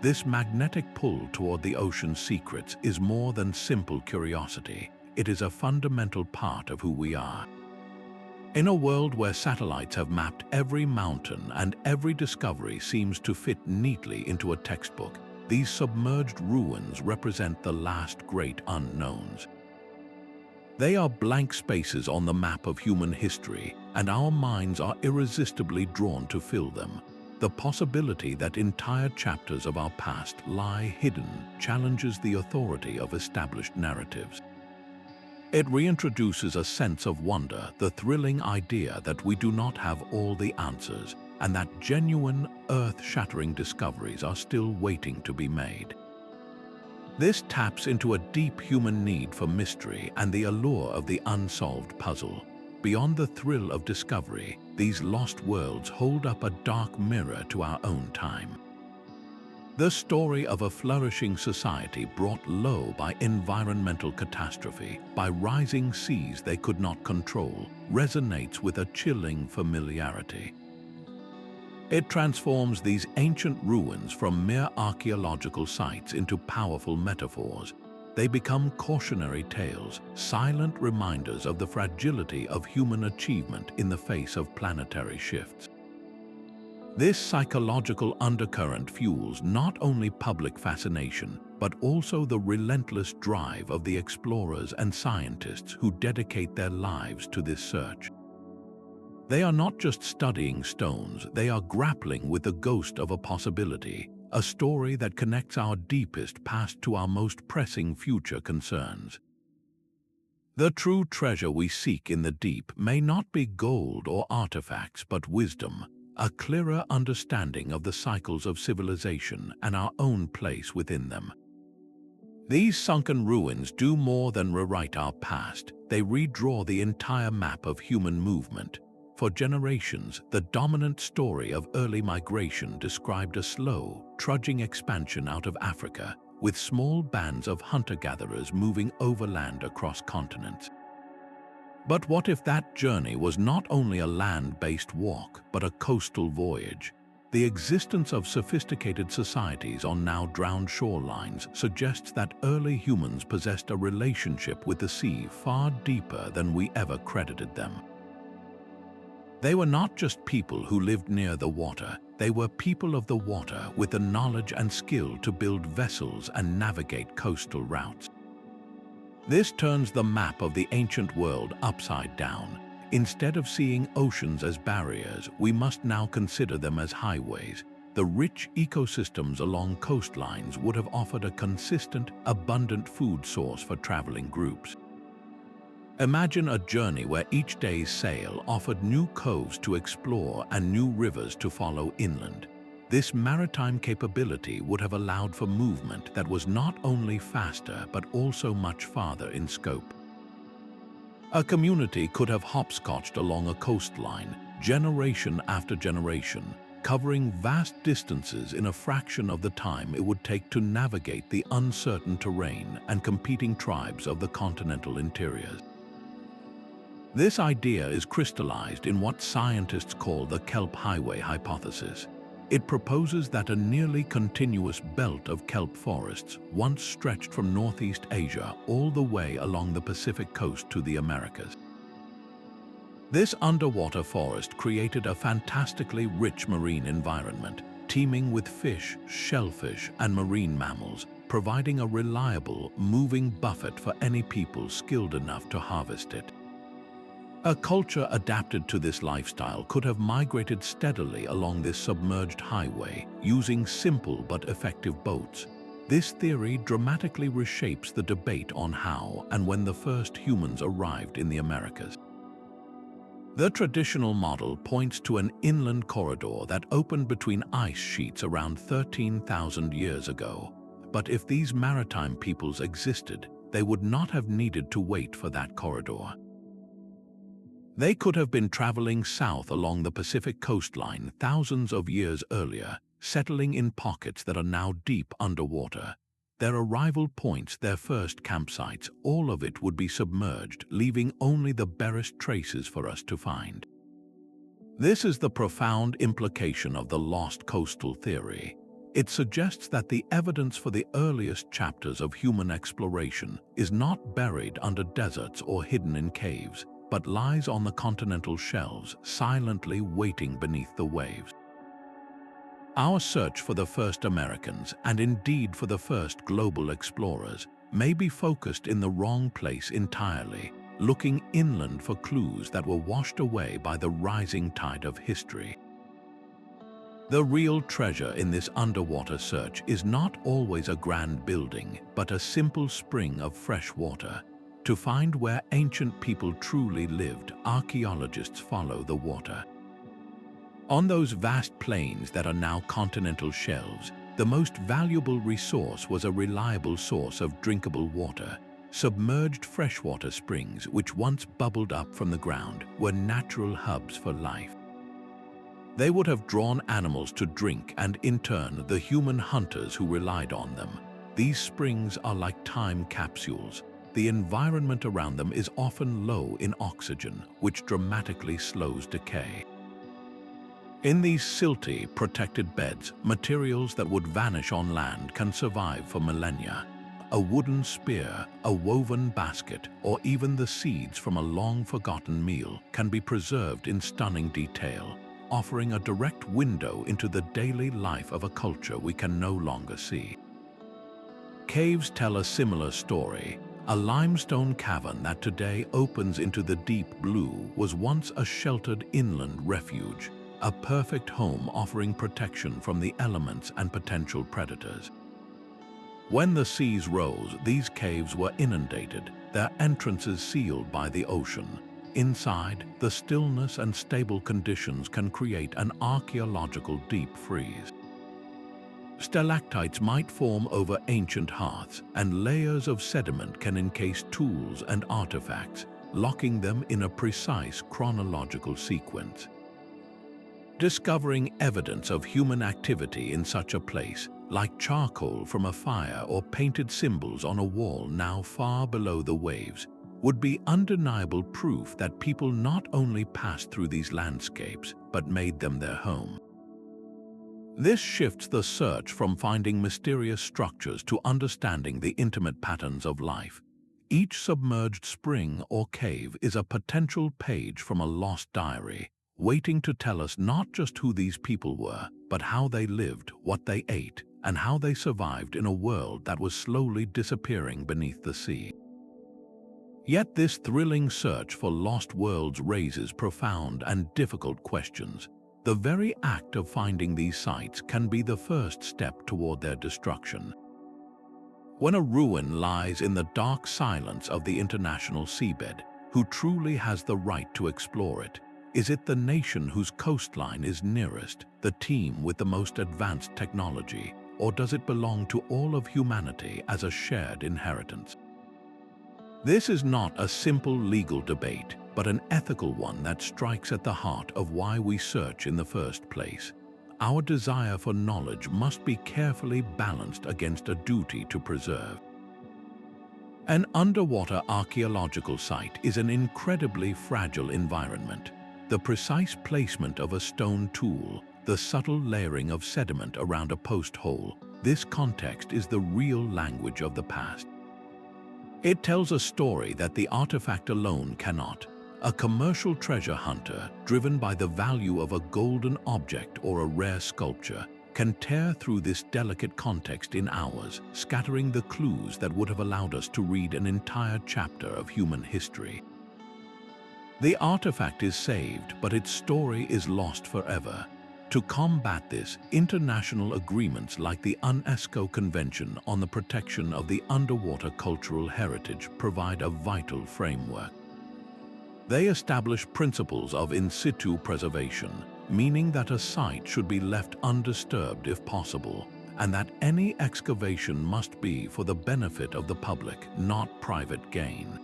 This magnetic pull toward the ocean's secrets is more than simple curiosity. It is a fundamental part of who we are. In a world where satellites have mapped every mountain and every discovery seems to fit neatly into a textbook, these submerged ruins represent the last great unknowns. They are blank spaces on the map of human history, and our minds are irresistibly drawn to fill them. The possibility that entire chapters of our past lie hidden challenges the authority of established narratives. It reintroduces a sense of wonder, the thrilling idea that we do not have all the answers, and that genuine, earth-shattering discoveries are still waiting to be made. This taps into a deep human need for mystery and the allure of the unsolved puzzle. Beyond the thrill of discovery, these lost worlds hold up a dark mirror to our own time. The story of a flourishing society brought low by environmental catastrophe, by rising seas they could not control, resonates with a chilling familiarity. It transforms these ancient ruins from mere archaeological sites into powerful metaphors. They become cautionary tales, silent reminders of the fragility of human achievement in the face of planetary shifts. This psychological undercurrent fuels not only public fascination, but also the relentless drive of the explorers and scientists who dedicate their lives to this search. They are not just studying stones, they are grappling with the ghost of a possibility, a story that connects our deepest past to our most pressing future concerns. The true treasure we seek in the deep may not be gold or artifacts, but wisdom, a clearer understanding of the cycles of civilization and our own place within them. These sunken ruins do more than rewrite our past, they redraw the entire map of human movement. For generations, the dominant story of early migration described a slow, trudging expansion out of Africa, with small bands of hunter-gatherers moving overland across continents. But what if that journey was not only a land-based walk, but a coastal voyage? The existence of sophisticated societies on now drowned shorelines suggests that early humans possessed a relationship with the sea far deeper than we ever credited them. They were not just people who lived near the water, they were people of the water with the knowledge and skill to build vessels and navigate coastal routes. This turns the map of the ancient world upside down. Instead of seeing oceans as barriers, we must now consider them as highways. The rich ecosystems along coastlines would have offered a consistent, abundant food source for traveling groups. Imagine a journey where each day's sail offered new coves to explore and new rivers to follow inland. This maritime capability would have allowed for movement that was not only faster but also much farther in scope. A community could have hopscotched along a coastline, generation after generation, covering vast distances in a fraction of the time it would take to navigate the uncertain terrain and competing tribes of the continental interiors. This idea is crystallized in what scientists call the Kelp Highway hypothesis. It proposes that a nearly continuous belt of kelp forests once stretched from Northeast Asia all the way along the Pacific coast to the Americas. This underwater forest created a fantastically rich marine environment, teeming with fish, shellfish, and marine mammals, providing a reliable, moving buffet for any people skilled enough to harvest it. A culture adapted to this lifestyle could have migrated steadily along this submerged highway, using simple but effective boats. This theory dramatically reshapes the debate on how and when the first humans arrived in the Americas. The traditional model points to an inland corridor that opened between ice sheets around 13,000 years ago. But if these maritime peoples existed, they would not have needed to wait for that corridor. They could have been traveling south along the Pacific coastline thousands of years earlier, settling in pockets that are now deep underwater. Their arrival points, their first campsites, all of it would be submerged, leaving only the barest traces for us to find. This is the profound implication of the lost coastal theory. It suggests that the evidence for the earliest chapters of human exploration is not buried under deserts or hidden in caves, but lies on the continental shelves, silently waiting beneath the waves. Our search for the first Americans, and indeed for the first global explorers, may be focused in the wrong place entirely, looking inland for clues that were washed away by the rising tide of history. The real treasure in this underwater search is not always a grand building, but a simple spring of fresh water. To find where ancient people truly lived, archaeologists follow the water. On those vast plains that are now continental shelves, the most valuable resource was a reliable source of drinkable water. Submerged freshwater springs, which once bubbled up from the ground, were natural hubs for life. They would have drawn animals to drink and, in turn, the human hunters who relied on them. These springs are like time capsules. The environment around them is often low in oxygen, which dramatically slows decay. In these silty, protected beds, materials that would vanish on land can survive for millennia. A wooden spear, a woven basket, or even the seeds from a long-forgotten meal can be preserved in stunning detail, offering a direct window into the daily life of a culture we can no longer see. Caves tell a similar story. A limestone cavern that today opens into the deep blue was once a sheltered inland refuge, a perfect home offering protection from the elements and potential predators. When the seas rose, these caves were inundated, their entrances sealed by the ocean. Inside, the stillness and stable conditions can create an archaeological deep freeze. Stalactites might form over ancient hearths, and layers of sediment can encase tools and artifacts, locking them in a precise chronological sequence. Discovering evidence of human activity in such a place, like charcoal from a fire or painted symbols on a wall now far below the waves, would be undeniable proof that people not only passed through these landscapes, but made them their home. This shifts the search from finding mysterious structures to understanding the intimate patterns of life. Each submerged spring or cave is a potential page from a lost diary, waiting to tell us not just who these people were, but how they lived, what they ate, and how they survived in a world that was slowly disappearing beneath the sea. Yet this thrilling search for lost worlds raises profound and difficult questions. The very act of finding these sites can be the first step toward their destruction. When a ruin lies in the dark silence of the international seabed, who truly has the right to explore it? Is it the nation whose coastline is nearest, the team with the most advanced technology, or does it belong to all of humanity as a shared inheritance? This is not a simple legal debate, but an ethical one that strikes at the heart of why we search in the first place. Our desire for knowledge must be carefully balanced against a duty to preserve. An underwater archaeological site is an incredibly fragile environment. The precise placement of a stone tool, the subtle layering of sediment around a post hole, this context is the real language of the past. It tells a story that the artifact alone cannot. A commercial treasure hunter, driven by the value of a golden object or a rare sculpture, can tear through this delicate context in hours, scattering the clues that would have allowed us to read an entire chapter of human history. The artifact is saved, but its story is lost forever. To combat this, international agreements like the UNESCO Convention on the Protection of the Underwater Cultural Heritage provide a vital framework. They establish principles of in situ preservation, meaning that a site should be left undisturbed if possible, and that any excavation must be for the benefit of the public, not private gain.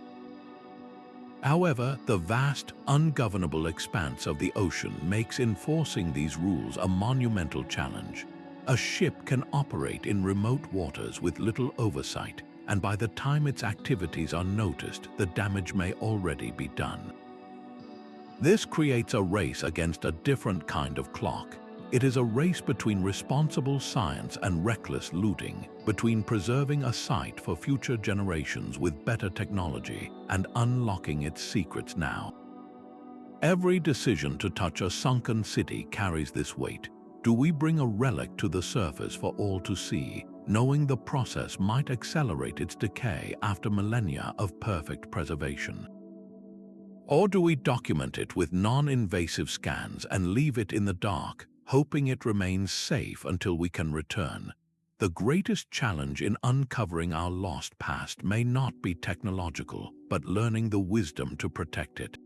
However, the vast, ungovernable expanse of the ocean makes enforcing these rules a monumental challenge. A ship can operate in remote waters with little oversight, and by the time its activities are noticed, the damage may already be done. This creates a race against a different kind of clock. It is a race between responsible science and reckless looting, between preserving a site for future generations with better technology and unlocking its secrets now. Every decision to touch a sunken city carries this weight. Do we bring a relic to the surface for all to see, knowing the process might accelerate its decay after millennia of perfect preservation? Or do we document it with non-invasive scans and leave it in the dark, hoping it remains safe until we can return? The greatest challenge in uncovering our lost past may not be technological, but learning the wisdom to protect it.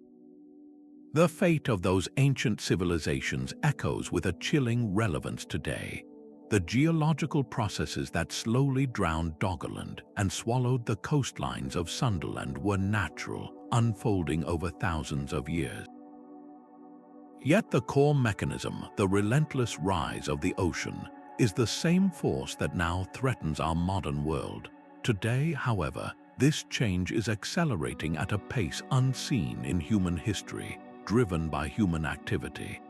The fate of those ancient civilizations echoes with a chilling relevance today. The geological processes that slowly drowned Doggerland and swallowed the coastlines of Sunderland were natural, unfolding over thousands of years. Yet the core mechanism, the relentless rise of the ocean, is the same force that now threatens our modern world. Today, however, this change is accelerating at a pace unseen in human history, driven by human activity.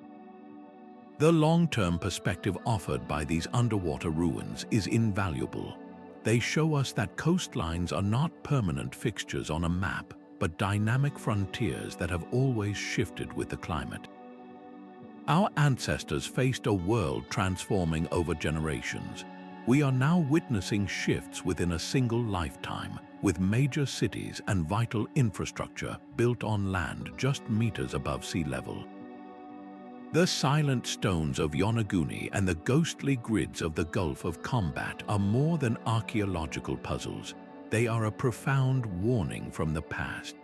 The long-term perspective offered by these underwater ruins is invaluable. They show us that coastlines are not permanent fixtures on a map, but dynamic frontiers that have always shifted with the climate. Our ancestors faced a world transforming over generations. We are now witnessing shifts within a single lifetime, with major cities and vital infrastructure built on land just meters above sea level. The silent stones of Yonaguni and the ghostly grids of the Gulf of Khambhat are more than archaeological puzzles. They are a profound warning from the past.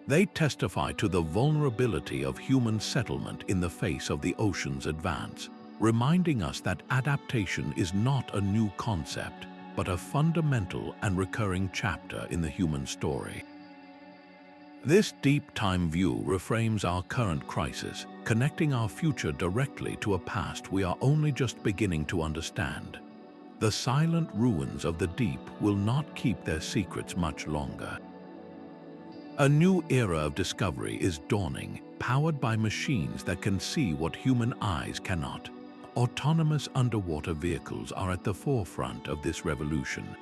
They testify to the vulnerability of human settlement in the face of the ocean's advance, reminding us that adaptation is not a new concept, but a fundamental and recurring chapter in the human story. This deep time view reframes our current crisis, connecting our future directly to a past we are only just beginning to understand. The silent ruins of the deep will not keep their secrets much longer. A new era of discovery is dawning, powered by machines that can see what human eyes cannot. Autonomous underwater vehicles are at the forefront of this revolution.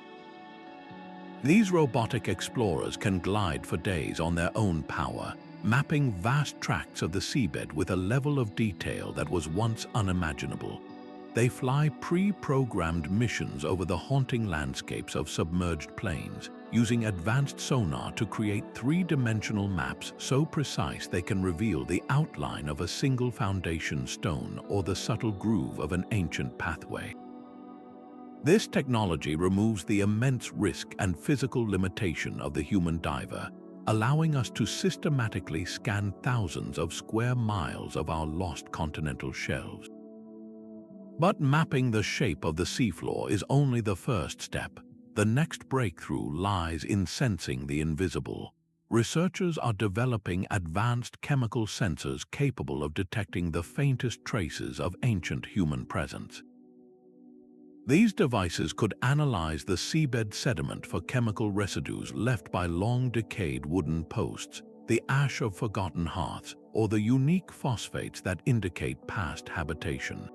These robotic explorers can glide for days on their own power, mapping vast tracts of the seabed with a level of detail that was once unimaginable. They fly pre-programmed missions over the haunting landscapes of submerged plains, using advanced sonar to create three-dimensional maps so precise they can reveal the outline of a single foundation stone or the subtle groove of an ancient pathway. This technology removes the immense risk and physical limitation of the human diver, allowing us to systematically scan thousands of square miles of our lost continental shelves. But mapping the shape of the seafloor is only the first step. The next breakthrough lies in sensing the invisible. Researchers are developing advanced chemical sensors capable of detecting the faintest traces of ancient human presence. These devices could analyze the seabed sediment for chemical residues left by long-decayed wooden posts, the ash of forgotten hearths, or the unique phosphates that indicate past habitation.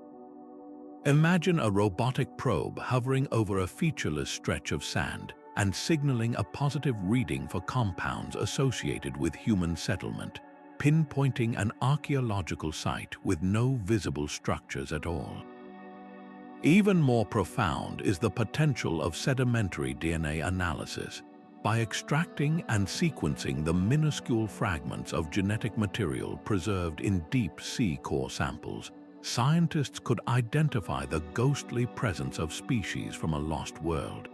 Imagine a robotic probe hovering over a featureless stretch of sand and signaling a positive reading for compounds associated with human settlement, pinpointing an archaeological site with no visible structures at all. Even more profound is the potential of sedimentary DNA analysis. By extracting and sequencing the minuscule fragments of genetic material preserved in deep sea core samples, scientists could identify the ghostly presence of species from a lost world.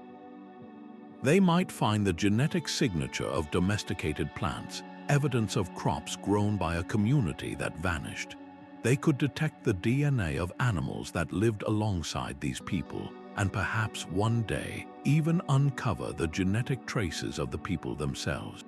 They might find the genetic signature of domesticated plants, evidence of crops grown by a community that vanished. They could detect the DNA of animals that lived alongside these people, and perhaps one day even uncover the genetic traces of the people themselves.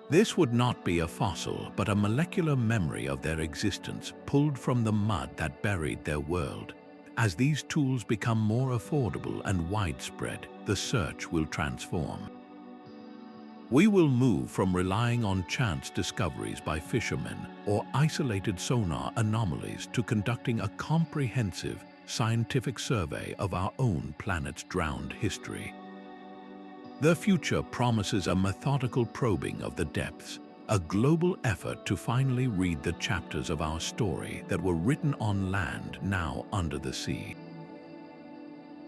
This would not be a fossil, but a molecular memory of their existence pulled from the mud that buried their world. As these tools become more affordable and widespread, the search will transform. We will move from relying on chance discoveries by fishermen or isolated sonar anomalies to conducting a comprehensive scientific survey of our own planet's drowned history. The future promises a methodical probing of the depths, a global effort to finally read the chapters of our story that were written on land now under the sea.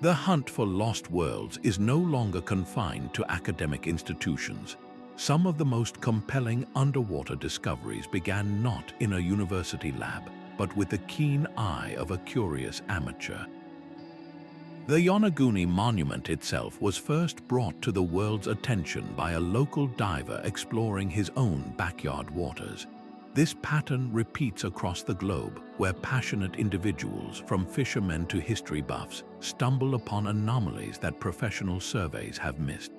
The hunt for lost worlds is no longer confined to academic institutions. Some of the most compelling underwater discoveries began not in a university lab, but with the keen eye of a curious amateur. The Yonaguni Monument itself was first brought to the world's attention by a local diver exploring his own backyard waters. This pattern repeats across the globe, where passionate individuals, from fishermen to history buffs, stumble upon anomalies that professional surveys have missed.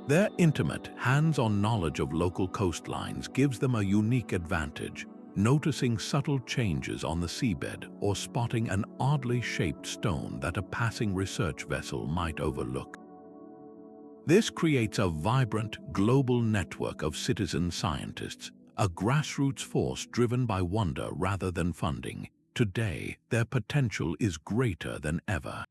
Their intimate, hands-on knowledge of local coastlines gives them a unique advantage, noticing subtle changes on the seabed or spotting an oddly shaped stone that a passing research vessel might overlook. This creates a vibrant, global network of citizen scientists, a grassroots force driven by wonder rather than funding. Today, their potential is greater than ever.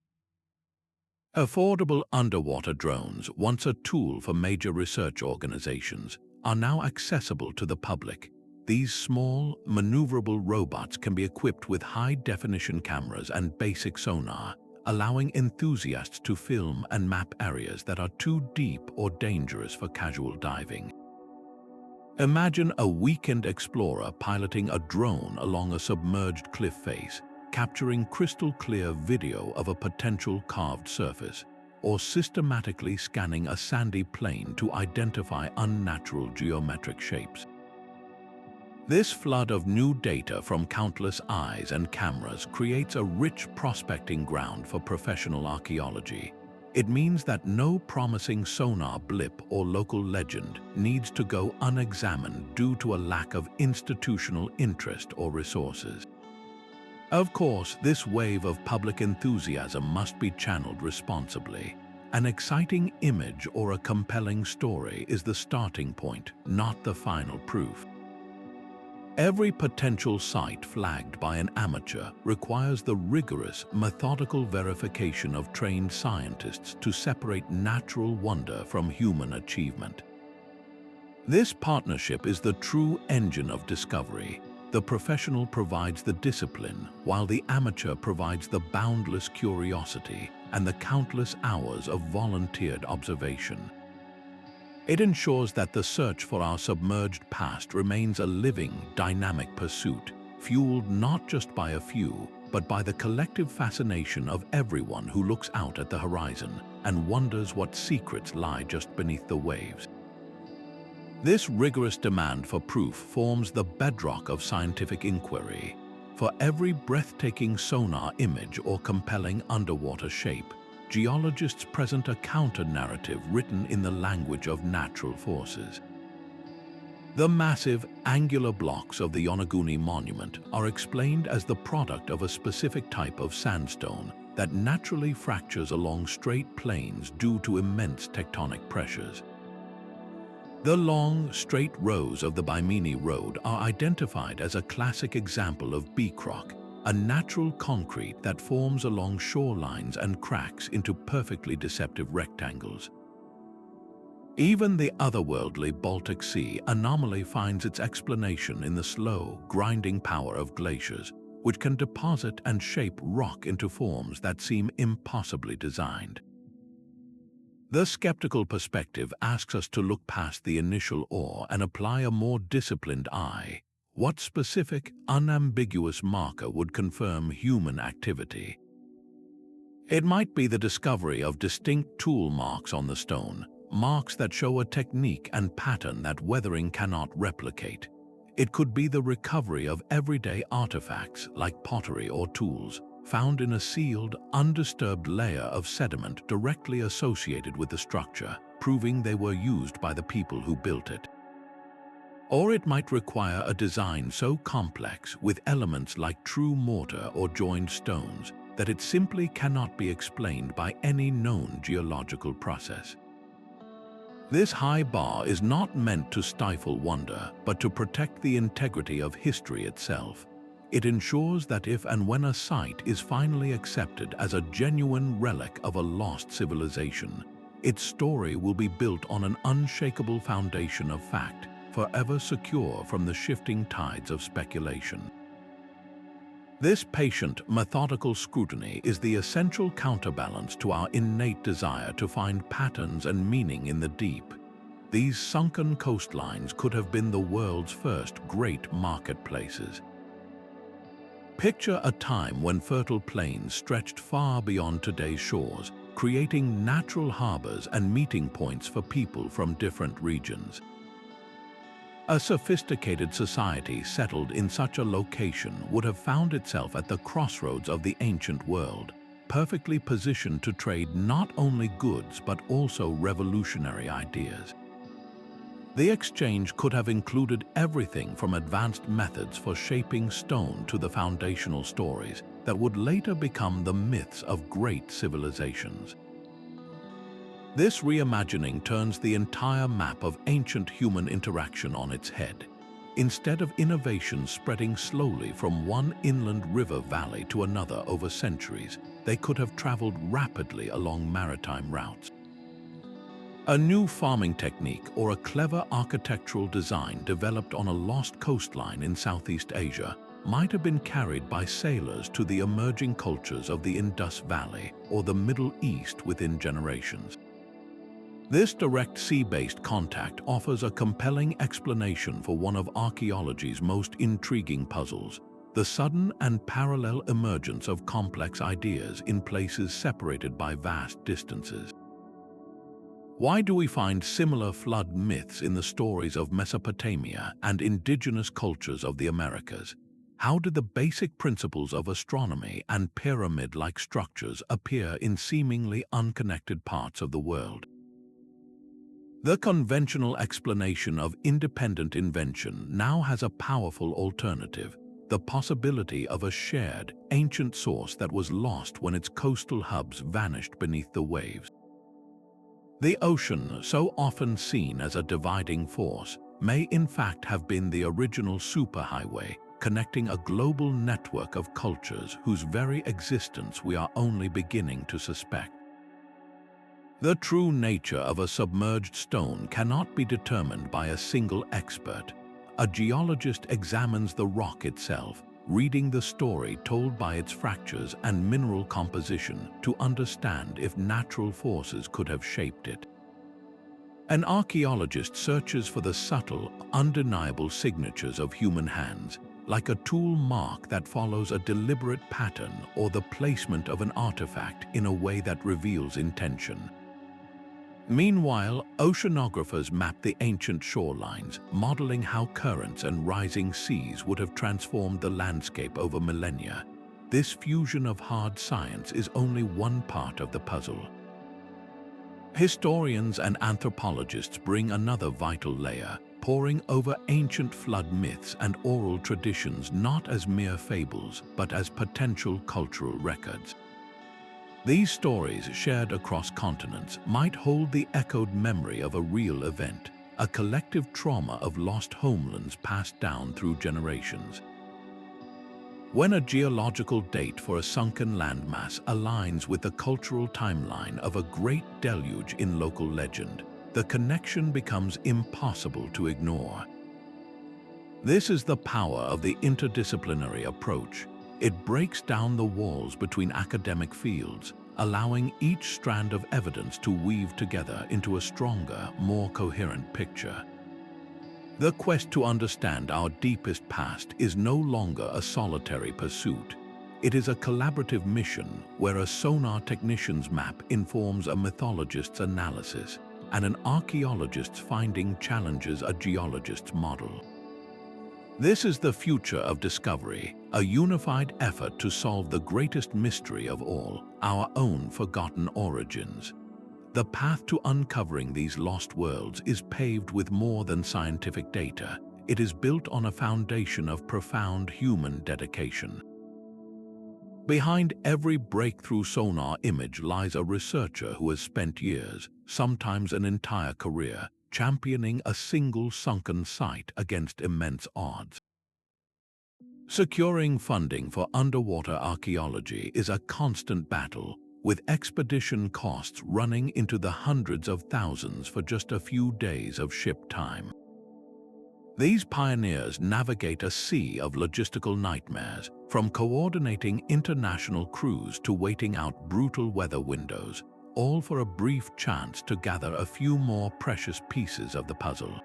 Affordable underwater drones, once a tool for major research organizations, are now accessible to the public. These small, maneuverable robots can be equipped with high-definition cameras and basic sonar, allowing enthusiasts to film and map areas that are too deep or dangerous for casual diving. Imagine a weekend explorer piloting a drone along a submerged cliff face, capturing crystal-clear video of a potential carved surface, or systematically scanning a sandy plain to identify unnatural geometric shapes. This flood of new data from countless eyes and cameras creates a rich prospecting ground for professional archaeology. It means that no promising sonar blip or local legend needs to go unexamined due to a lack of institutional interest or resources. Of course, this wave of public enthusiasm must be channeled responsibly. An exciting image or a compelling story is the starting point, not the final proof. Every potential site flagged by an amateur requires the rigorous, methodical verification of trained scientists to separate natural wonder from human achievement. This partnership is the true engine of discovery. The professional provides the discipline, while the amateur provides the boundless curiosity and the countless hours of volunteered observation. It ensures that the search for our submerged past remains a living, dynamic pursuit, fueled not just by a few, but by the collective fascination of everyone who looks out at the horizon and wonders what secrets lie just beneath the waves. This rigorous demand for proof forms the bedrock of scientific inquiry. For every breathtaking sonar image or compelling underwater shape, geologists present a counter-narrative written in the language of natural forces. The massive, angular blocks of the Yonaguni Monument are explained as the product of a specific type of sandstone that naturally fractures along straight plains due to immense tectonic pressures. The long, straight rows of the Bimini Road are identified as a classic example of beach-rock, a natural concrete that forms along shorelines and cracks into perfectly deceptive rectangles. Even the otherworldly Baltic Sea Anomaly finds its explanation in the slow, grinding power of glaciers, which can deposit and shape rock into forms that seem impossibly designed. The skeptical perspective asks us to look past the initial awe and apply a more disciplined eye. What specific, unambiguous marker would confirm human activity? It might be the discovery of distinct tool marks on the stone, marks that show a technique and pattern that weathering cannot replicate. It could be the recovery of everyday artifacts like pottery or tools, found in a sealed, undisturbed layer of sediment directly associated with the structure, proving they were used by the people who built it. Or it might require a design so complex with elements like true mortar or joined stones that it simply cannot be explained by any known geological process. This high bar is not meant to stifle wonder, but to protect the integrity of history itself. It ensures that if and when a site is finally accepted as a genuine relic of a lost civilization, its story will be built on an unshakable foundation of fact, forever secure from the shifting tides of speculation. This patient, methodical scrutiny is the essential counterbalance to our innate desire to find patterns and meaning in the deep. These sunken coastlines could have been the world's first great marketplaces. Picture a time when fertile plains stretched far beyond today's shores, creating natural harbors and meeting points for people from different regions. A sophisticated society settled in such a location would have found itself at the crossroads of the ancient world, perfectly positioned to trade not only goods but also revolutionary ideas. The exchange could have included everything from advanced methods for shaping stone to the foundational stories that would later become the myths of great civilizations. This reimagining turns the entire map of ancient human interaction on its head. Instead of innovations spreading slowly from one inland river valley to another over centuries, they could have traveled rapidly along maritime routes. A new farming technique or a clever architectural design developed on a lost coastline in Southeast Asia might have been carried by sailors to the emerging cultures of the Indus Valley or the Middle East within generations. This direct sea-based contact offers a compelling explanation for one of archaeology's most intriguing puzzles: the sudden and parallel emergence of complex ideas in places separated by vast distances. Why do we find similar flood myths in the stories of Mesopotamia and indigenous cultures of the Americas? How did the basic principles of astronomy and pyramid-like structures appear in seemingly unconnected parts of the world? The conventional explanation of independent invention now has a powerful alternative: the possibility of a shared, ancient source that was lost when its coastal hubs vanished beneath the waves. The ocean, so often seen as a dividing force, may in fact have been the original superhighway, connecting a global network of cultures whose very existence we are only beginning to suspect. The true nature of a submerged stone cannot be determined by a single expert. A geologist examines the rock itself, reading the story told by its fractures and mineral composition to understand if natural forces could have shaped it. An archaeologist searches for the subtle, undeniable signatures of human hands, like a tool mark that follows a deliberate pattern or the placement of an artifact in a way that reveals intention. Meanwhile, oceanographers map the ancient shorelines, modeling how currents and rising seas would have transformed the landscape over millennia. This fusion of hard science is only one part of the puzzle. Historians and anthropologists bring another vital layer, poring over ancient flood myths and oral traditions not as mere fables, but as potential cultural records. These stories, shared across continents, might hold the echoed memory of a real event, a collective trauma of lost homelands passed down through generations. When a geological date for a sunken landmass aligns with the cultural timeline of a great deluge in local legend, the connection becomes impossible to ignore. This is the power of the interdisciplinary approach. It breaks down the walls between academic fields, allowing each strand of evidence to weave together into a stronger, more coherent picture. The quest to understand our deepest past is no longer a solitary pursuit. It is a collaborative mission where a sonar technician's map informs a mythologist's analysis, and an archaeologist's finding challenges a geologist's model. This is the future of discovery, a unified effort to solve the greatest mystery of all, our own forgotten origins. The path to uncovering these lost worlds is paved with more than scientific data. It is built on a foundation of profound human dedication. Behind every breakthrough sonar image lies a researcher who has spent years, sometimes an entire career, championing a single sunken site against immense odds. Securing funding for underwater archaeology is a constant battle, with expedition costs running into the hundreds of thousands for just a few days of ship time. These pioneers navigate a sea of logistical nightmares, from coordinating international crews to waiting out brutal weather windows, all for a brief chance to gather a few more precious pieces of the puzzle.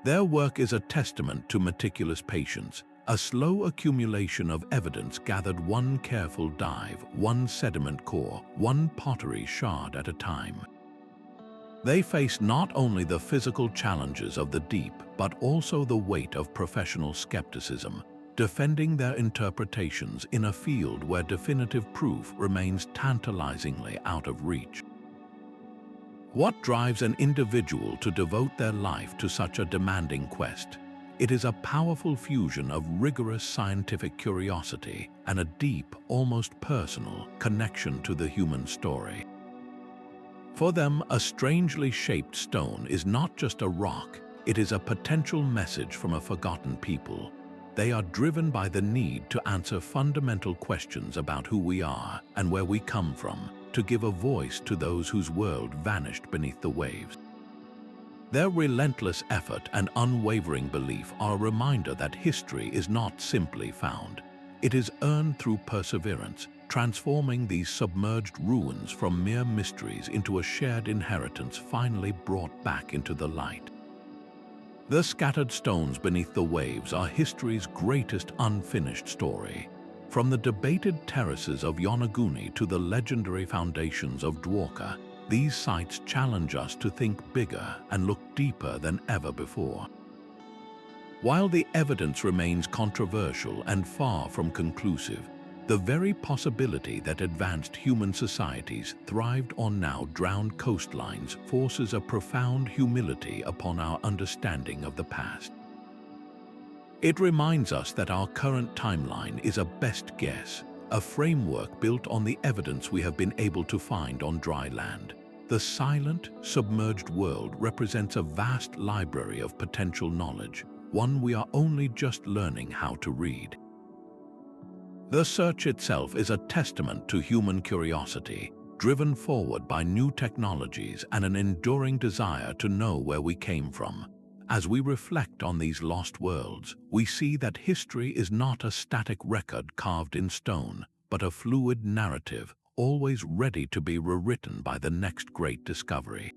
Their work is a testament to meticulous patience, a slow accumulation of evidence gathered one careful dive, one sediment core, one pottery shard at a time. They face not only the physical challenges of the deep, but also the weight of professional skepticism, defending their interpretations in a field where definitive proof remains tantalizingly out of reach. What drives an individual to devote their life to such a demanding quest? It is a powerful fusion of rigorous scientific curiosity and a deep, almost personal, connection to the human story. For them, a strangely shaped stone is not just a rock, it is a potential message from a forgotten people. They are driven by the need to answer fundamental questions about who we are and where we come from, to give a voice to those whose world vanished beneath the waves. Their relentless effort and unwavering belief are a reminder that history is not simply found. It is earned through perseverance, transforming these submerged ruins from mere mysteries into a shared inheritance finally brought back into the light. The scattered stones beneath the waves are history's greatest unfinished story. From the debated terraces of Yonaguni to the legendary foundations of Dwarka, these sites challenge us to think bigger and look deeper than ever before. While the evidence remains controversial and far from conclusive, the very possibility that advanced human societies thrived on now drowned coastlines forces a profound humility upon our understanding of the past. It reminds us that our current timeline is a best guess, a framework built on the evidence we have been able to find on dry land. The silent, submerged world represents a vast library of potential knowledge, one we are only just learning how to read. The search itself is a testament to human curiosity, driven forward by new technologies and an enduring desire to know where we came from. As we reflect on these lost worlds, we see that history is not a static record carved in stone, but a fluid narrative, always ready to be rewritten by the next great discovery.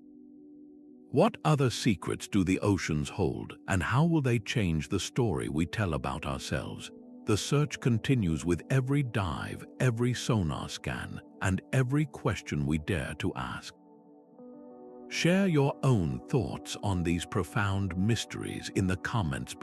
What other secrets do the oceans hold, and how will they change the story we tell about ourselves? The search continues with every dive, every sonar scan, and every question we dare to ask. Share your own thoughts on these profound mysteries in the comments below.